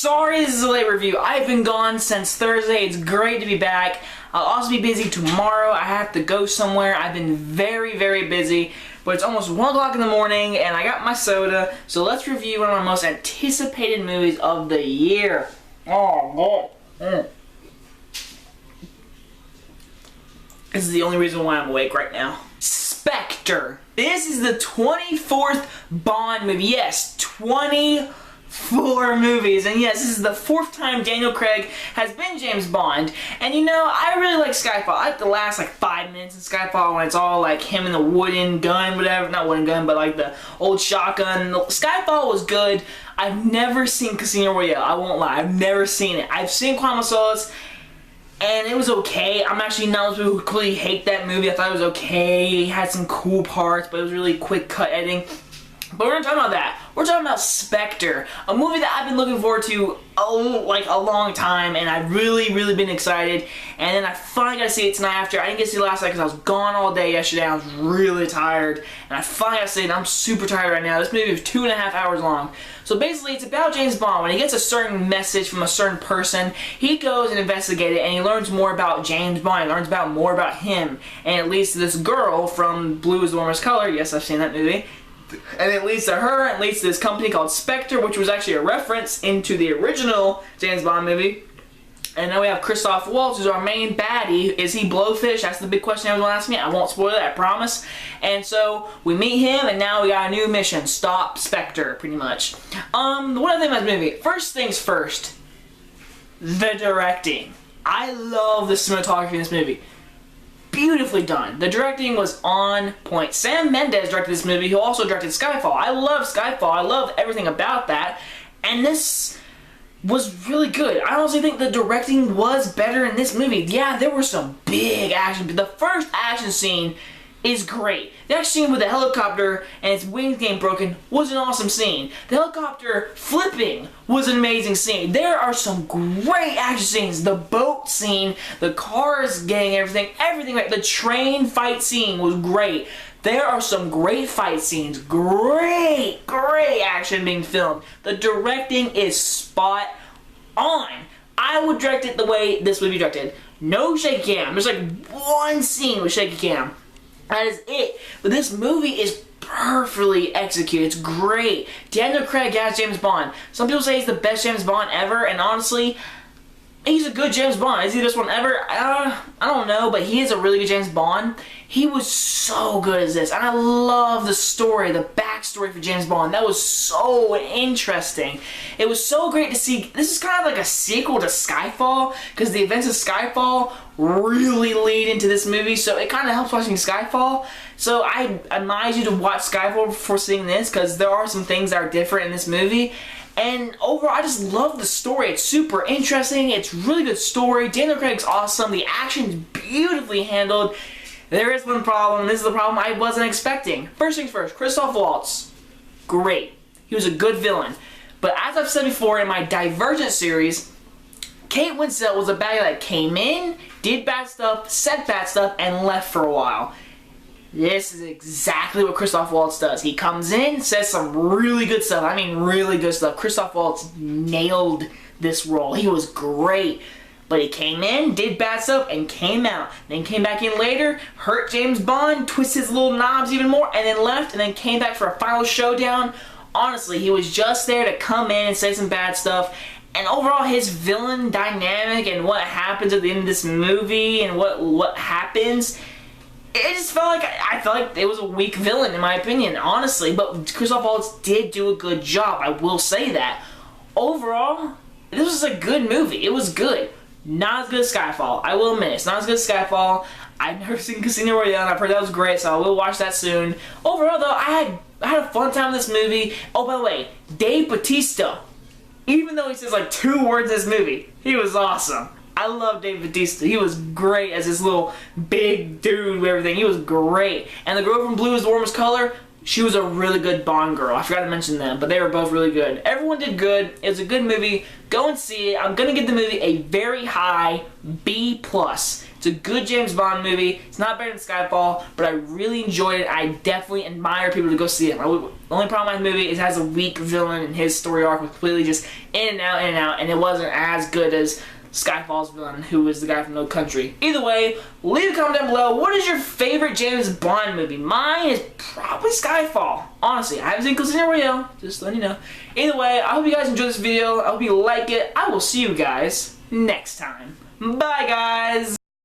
Sorry this is a late review. I've been gone since Thursday. It's great to be back. I'll also be busy tomorrow. I have to go somewhere. I've been very, very busy. But it's almost 1 o'clock in the morning and I got my soda. So let's review one of my most anticipated movies of the year. Oh, God. This is the only reason why I'm awake right now. Spectre. This is the 24th Bond movie. Yes, 24 movies. And yes, this is the 4th time Daniel Craig has been James Bond. And you know, I really like Skyfall. I like the last 5 minutes in Skyfall when it's all like him and the wooden gun, whatever. Not wooden gun, but like the old shotgun. Skyfall was good. I've never seen Casino Royale. I won't lie. I've never seen it. I've seen Quantum of Solace. And it was okay. I'm actually not one of those people who clearly hate that movie. I thought it was okay. It had some cool parts, but it was really quick cut editing. But we're not talking about that. We're talking about Spectre, a movie that I've been looking forward to a long time, and I've really been excited. And then I finally got to see it tonight after. I didn't get to see it last night because I was gone all day yesterday. I was really tired, and I finally got to see it, and I'm super tired right now. This movie was 2.5 hours long. So basically, it's about James Bond. When he gets a certain message from a certain person, he goes and investigates it, and he learns more about James Bond. He learns more about him, and it leads to this girl from Blue is the Warmest Color. Yes, I've seen that movie. And it leads to her, and leads to this company called Spectre, which was actually a reference into the original James Bond movie. And now we have Christoph Waltz, who's our main baddie. Is he Blowfish? That's the big question everyone asks me. I won't spoil it, I promise. And so, we meet him, and now we got a new mission. Stop Spectre, pretty much. What other thing about this movie? First things first. The directing. I love the cinematography in this movie. Beautifully done. The directing was on point. Sam Mendes directed this movie, who also directed Skyfall. I love Skyfall. I love everything about that. And this was really good. I honestly think the directing was better in this movie. Yeah, there were some big action. The first action scene is great. The action scene with the helicopter and its wings getting broken was an awesome scene. The helicopter flipping was an amazing scene. There are some great action scenes. The boat scene, the cars getting everything right. The train fight scene was great. There are some great fight scenes. Great action being filmed. The directing is spot on. I would direct it the way this would be directed. No shaky cam. There's one scene with shaky cam. That is it. But this movie is perfectly executed. It's great. Daniel Craig as James Bond. Some people say he's the best James Bond ever, and honestly, he's a good James Bond. Is he the best one ever? I don't know, but he is a really good James Bond. He was so good as this, and I love the story, the backstory for James Bond. That was so interesting. It was so great to see. This is kind of like a sequel to Skyfall, because the events of Skyfall really lead into this movie, so it kind of helps watching Skyfall. So I advise you to watch Skyfall before seeing this, because there are some things that are different in this movie. And overall, I just love the story. It's super interesting. It's really good story. Daniel Craig's awesome. The action's beautifully handled. There is one problem. This is the problem I wasn't expecting. First things first, Christoph Waltz. Great. He was a good villain. But as I've said before in my Divergent series, Kate Winslet was a bad guy that came in, did bad stuff, said bad stuff, and left for a while. This is exactly what Christoph Waltz does. He comes in, says some really good stuff. I mean really good stuff. Christoph Waltz nailed this role. He was great. But he came in, did bad stuff, and came out. Then came back in later, hurt James Bond, twisted his little knobs even more, and then left, and then came back for a final showdown. Honestly, he was just there to come in and say some bad stuff. And overall, his villain dynamic and what happens at the end of this movie and what happens, it just felt like, I felt like it was a weak villain in my opinion, honestly. But Christoph Waltz did do a good job, I will say that. Overall, this was a good movie. It was good. Not as good as Skyfall. I will admit, it's not as good as Skyfall. I've never seen Casino Royale, and I've heard that was great, so I will watch that soon. Overall, though, I had a fun time with this movie. Oh, by the way, Dave Bautista, even though he says 2 words in this movie, he was awesome. I love Dave Bautista. He was great as this little big dude with everything. He was great. And the girl from Blue is the Warmest Color, she was a really good Bond girl. I forgot to mention them, but they were both really good. Everyone did good. It was a good movie. Go and see it. I'm going to give the movie a very high B+. It's a good James Bond movie. It's not better than Skyfall, but I really enjoyed it. I definitely admire people to go see it. The only problem with the movie is it has a weak villain, and his story arc was completely just in and out, and it wasn't as good as Skyfall's villain, who was the guy from No Country. Either way, leave a comment down below. What is your favorite James Bond movie? Mine is probably Skyfall. Honestly, I haven't seen Casino Royale. Just letting you know. Either way, I hope you guys enjoyed this video. I hope you like it. I will see you guys next time. Bye, guys.